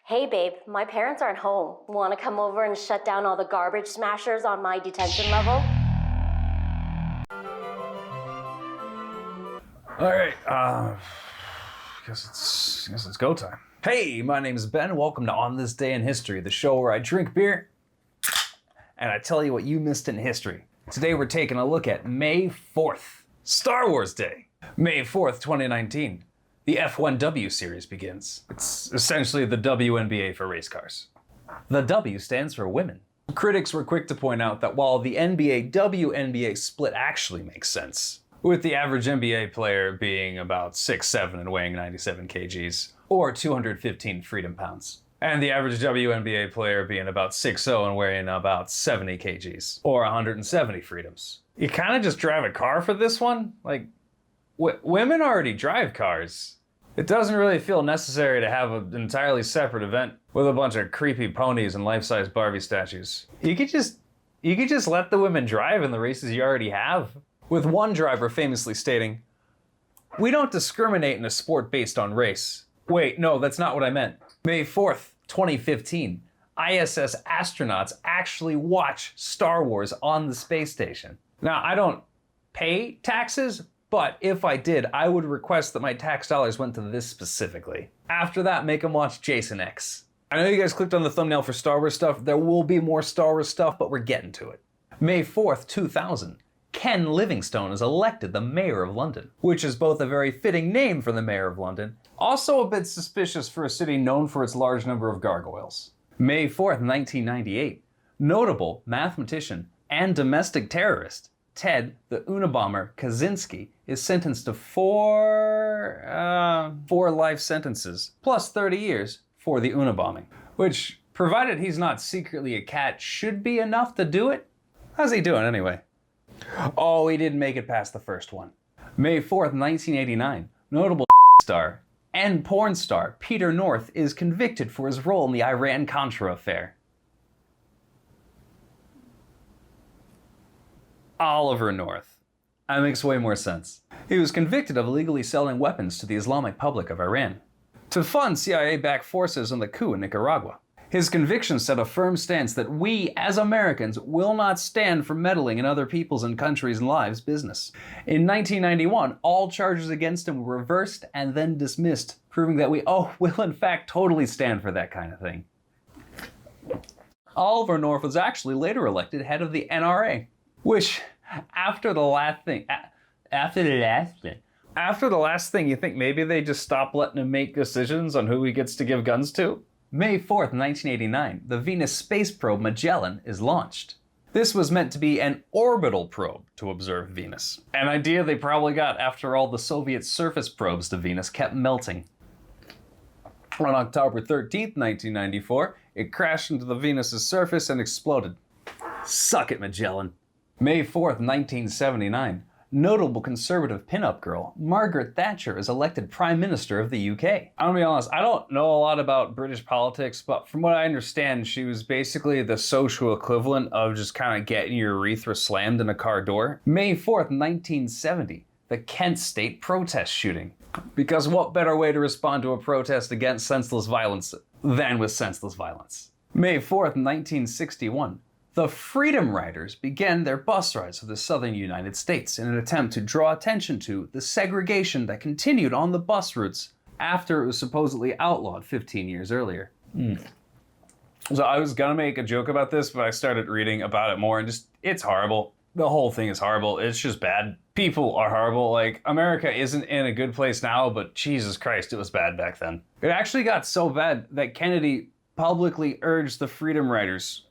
Hey babe, my parents aren't home. Want to come over and shut down all the garbage smashers on my detention level? Alright, guess it's go time. Hey, my name is Ben. Welcome to On This Day in History, the show where I drink beer and I tell you what you missed in history. Today we're taking a look at May 4th, Star Wars Day. May 4th, 2019. The F1W series begins. It's essentially the WNBA for race cars. The W stands for women. Critics were quick to point out that while the NBA-WNBA split actually makes sense, with the average NBA player being about 6'7" and weighing 97 kgs, or 215 freedom pounds, and the average WNBA player being about 6'0" and weighing about 70 kgs, or 170 freedoms. You kind of just drive a car for this one? Like, women already drive cars. It doesn't really feel necessary to have an entirely separate event with a bunch of creepy ponies and life-size Barbie statues. You could just let the women drive in the races you already have. With one driver famously stating, "We don't discriminate in a sport based on race." Wait, no, that's not what I meant. May 4th, 2015, ISS astronauts actually watch Star Wars on the space station. Now, I don't pay taxes, but if I did, I would request that my tax dollars went to this specifically. After that, make them watch Jason X. I know you guys clicked on the thumbnail for Star Wars stuff. There will be more Star Wars stuff, but we're getting to it. May 4th, 2000. Ken Livingstone is elected the Mayor of London, which is both a very fitting name for the Mayor of London, also a bit suspicious for a city known for its large number of gargoyles. May 4th, 1998. Notable mathematician and domestic terrorist Ted the Unabomber Kaczynski is sentenced to four life sentences, plus 30 years for the Unabombing, which, provided he's not secretly a cat, should be enough to do it. How's he doing anyway? Oh, he didn't make it past the first one. May 4th, 1989, notable star and porn star Peter North is convicted for his role in the Iran Contra affair. Oliver North. That makes way more sense. He was convicted of illegally selling weapons to the Islamic Republic of Iran to fund CIA-backed forces in the coup in Nicaragua. His conviction set a firm stance that we, as Americans, will not stand for meddling in other people's and countries' lives' business. In 1991, all charges against him were reversed and then dismissed, proving that we will in fact totally stand for that kind of thing. Oliver North was actually later elected head of the NRA, which, after the last thing, you think maybe they just stop letting him make decisions on who he gets to give guns to? May 4th, 1989, the Venus space probe Magellan is launched. This was meant to be an orbital probe to observe Venus, an idea they probably got after all the Soviet surface probes to Venus kept melting. On October 13th, 1994, it crashed into the Venus's surface and exploded. Suck it, Magellan. May 4th, 1979, notable conservative pinup girl Margret Thatcher is elected Prime Minister of the UK. I'm gonna be honest, I don't know a lot about British politics, but from what I understand, she was basically the social equivalent of just kind of getting your urethra slammed in a car door. May 4th, 1970, the Kent State protest shooting. Because what better way to respond to a protest against senseless violence than with senseless violence? May 4th, 1961, the Freedom Riders began their bus rides of the southern United States in an attempt to draw attention to the segregation that continued on the bus routes after it was supposedly outlawed 15 years earlier. So I was gonna make a joke about this, but I started reading about it more and it's horrible. The whole thing is horrible. It's just bad. People are horrible. Like, America isn't in a good place now, but Jesus Christ, it was bad back then. It actually got so bad that Kennedy publicly urged the Freedom Riders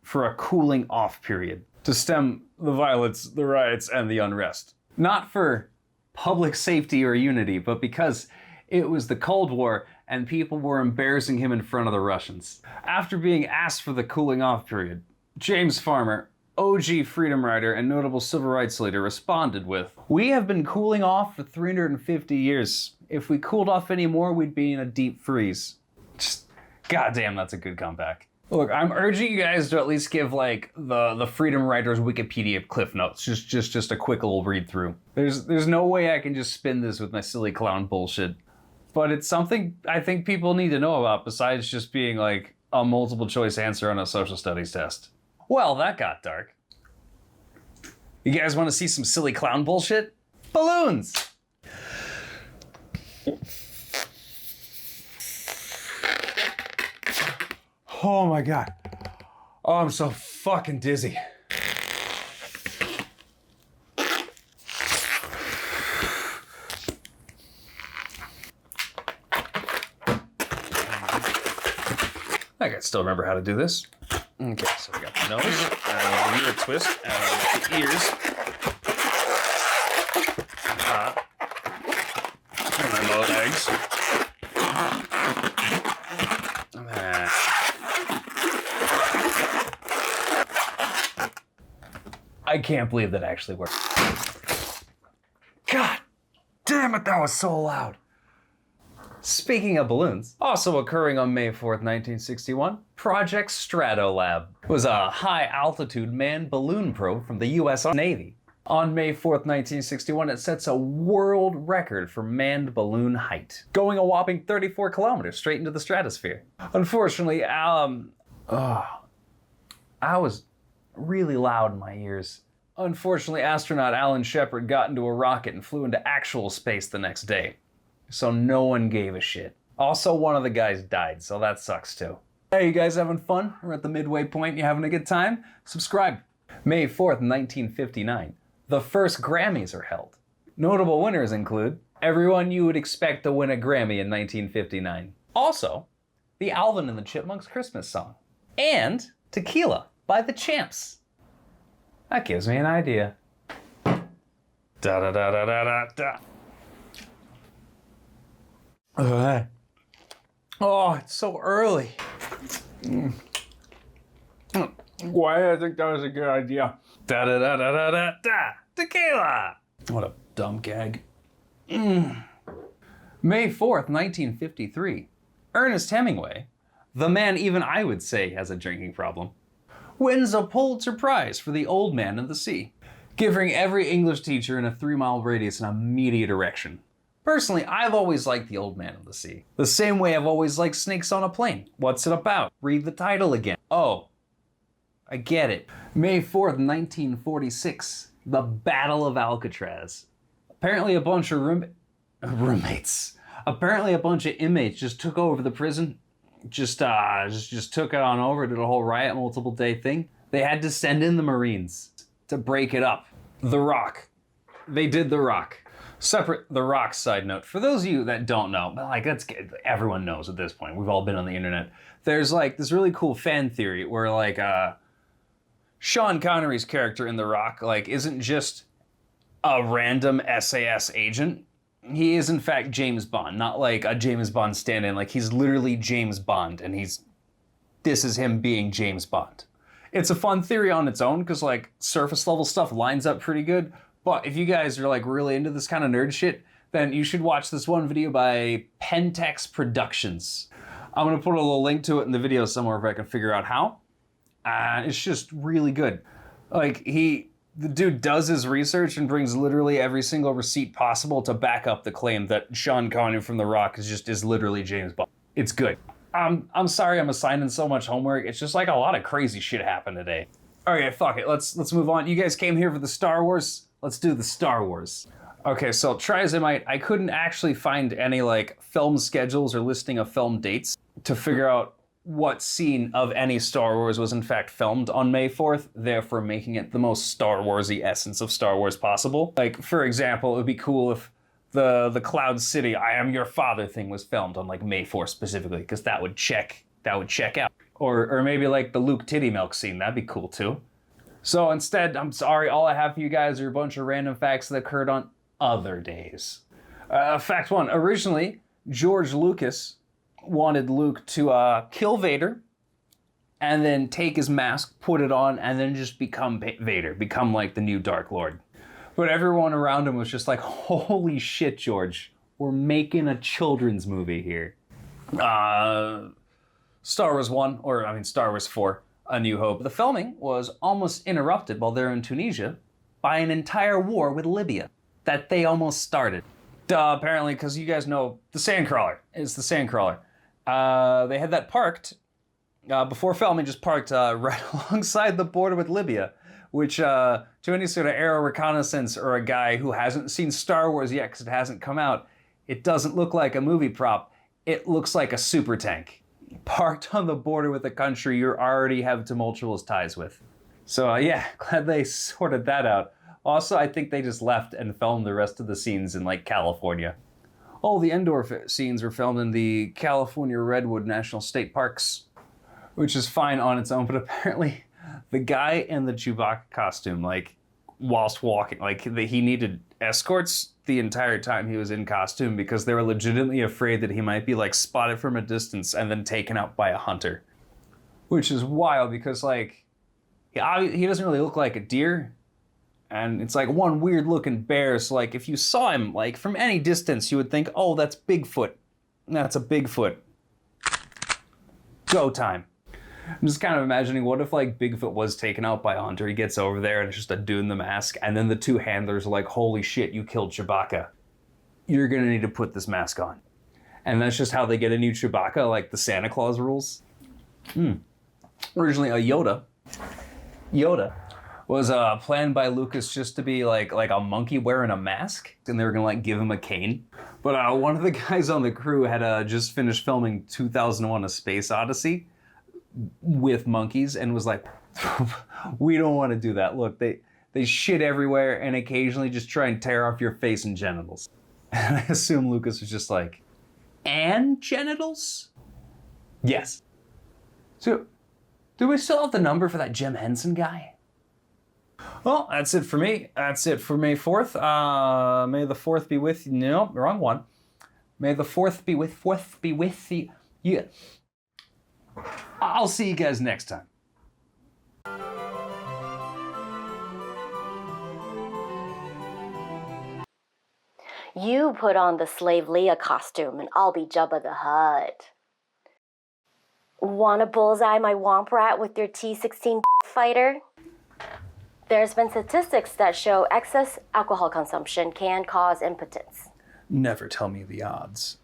for a cooling off period to stem the violence, the riots, and the unrest. Not for public safety or unity, but because it was the Cold War and people were embarrassing him in front of the Russians. After being asked for the cooling off period, James Farmer, OG Freedom Rider and notable civil rights leader, responded with, "We have been cooling off for 350 years. If we cooled off anymore, we'd be in a deep freeze." Just, goddamn, that's a good comeback. Look, I'm urging you guys to at least give like the Freedom Riders Wikipedia cliff notes, just a quick little read through. There's no way I can just spin this with my silly clown bullshit. but it's something I think people need to know about besides just being like a multiple choice answer on a social studies test. Well, that got dark. You guys want to see some silly clown bullshit? Balloons! Oh my God. Oh, I'm so fucking dizzy. I can still remember how to do this. Okay, so we got the nose, and the ear twist, and the ears. And then the legs. And then... I can't believe that actually worked. God damn it, that was so loud. Speaking of balloons, also occurring on May 4th, 1961, Project Stratolab was a high-altitude manned balloon probe from the U.S. Navy. On May 4th, 1961, it sets a world record for manned balloon height, going a whopping 34 kilometers straight into the stratosphere. Unfortunately, I was really loud in my ears. Unfortunately, astronaut Alan Shepard got into a rocket and flew into actual space the next day. So no one gave a shit. Also, one of the guys died, so that sucks too. Hey, you guys having fun? We're at the midway point. You having a good time? Subscribe. May 4th, 1959. The first Grammys are held. Notable winners include everyone you would expect to win a Grammy in 1959. Also, the Alvin and the Chipmunks Christmas song. And Tequila by the Champs. That gives me an idea. Da da da da da da da. Oh, it's so early. Why did I think that was a good idea? Da da da da da da da. Tequila. What a dumb gag. May 4th, 1953. Ernest Hemmingway, the man even I would say has a drinking problem, wins a Pulitzer Prize for The Old Man and the Sea, giving every English teacher in a 3-mile radius an immediate erection. Personally, I've always liked The Old Man of the Sea. The same way I've always liked Snakes on a Plane. What's it about? Read the title again. Oh, I get it. May 4th, 1946. The Battle of Alcatraz. Apparently a bunch of roommates. Apparently a bunch of inmates just took over the prison. Just took it on over, did a whole riot, multiple day thing. They had to send in the Marines to break it up. The Rock. They did The Rock. Separate The Rock side note. For those of you that don't know, like everyone knows at this point. We've all been on the internet. There's like this really cool fan theory where like Sean Connery's character in The Rock like isn't just a random SAS agent. He is in fact James Bond, not like a James Bond stand-in. Like he's literally James Bond, and this is him being James Bond. It's a fun theory on its own because like surface level stuff lines up pretty good. But if you guys are like really into this kind of nerd shit, then you should watch this one video by Pentex Productions. I'm gonna put a little link to it in the video somewhere if I can figure out how. It's just really good. Like the dude does his research and brings literally every single receipt possible to back up the claim that Sean Connery from The Rock is literally James Bond. It's good. I'm sorry I'm assigning so much homework. It's just like a lot of crazy shit happened today. Okay, fuck it. Let's move on. You guys came here for the Star Wars. Let's do the Star Wars. Okay, so try as I might, I couldn't actually find any like film schedules or listing of film dates to figure out what scene of any Star Wars was in fact filmed on May 4th, therefore making it the most Star Wars-y essence of Star Wars possible. Like, for example, it would be cool if the Cloud City, I am your father thing was filmed on like May 4th specifically, because that would check out. Or maybe like the Luke titty milk scene, that'd be cool too. So instead, I'm sorry, all I have for you guys are a bunch of random facts that occurred on other days. Fact 1, originally, George Lucas wanted Luke to kill Vader and then take his mask, put it on, and then just become Vader, become like the new Dark Lord. But everyone around him was just like, holy shit, George, we're making a children's movie here. Star Wars 4. A New Hope. The filming was almost interrupted while they're in Tunisia by an entire war with Libya that they almost started. Duh, apparently, because you guys know the Sandcrawler. It's the Sandcrawler. They had that parked before filming, just parked right alongside the border with Libya, which to any sort of aero reconnaissance or a guy who hasn't seen Star Wars yet because it hasn't come out, it doesn't look like a movie prop. It looks like a super tank parked on the border with a country you already have tumultuous ties with. So yeah, glad they sorted that out. Also, I think they just left and filmed the rest of the scenes in like California. All the indoor scenes were filmed in the California Redwood National State Parks, which is fine on its own, but apparently the guy in the Chewbacca costume, like whilst walking, like he needed escorts the entire time he was in costume because they were legitimately afraid that he might be like spotted from a distance and then taken out by a hunter. Which is wild because like, he doesn't really look like a deer. And it's like one weird looking bear. So like if you saw him like from any distance, you would think, oh, that's Bigfoot. That's a Bigfoot. Go time. I'm just kind of imagining what if like Bigfoot was taken out by a hunter. He gets over there and it's just a dude in the mask. And then the two handlers are like, holy shit, you killed Chewbacca. You're going to need to put this mask on. And that's just how they get a new Chewbacca, like the Santa Claus rules. Originally a Yoda was planned by Lucas just to be like a monkey wearing a mask, and they were gonna like give him a cane. But one of the guys on the crew had just finished filming 2001: A Space Odyssey with monkeys, and was like, "We don't want to do that. Look, they shit everywhere, and occasionally just try and tear off your face and genitals." And I assume Lucas was just like, "And genitals?" Yes. So, do we still have the number for that Jim Henson guy? Well, that's it for me. That's it for May 4th. May the 4th be with you. No, wrong one. May the 4th be with you. Yeah. I'll see you guys next time. You put on the slave Leia costume and I'll be Jabba the Hutt. Wanna bullseye my womp rat with your T-16 fighter? There's been statistics that show excess alcohol consumption can cause impotence. Never tell me the odds.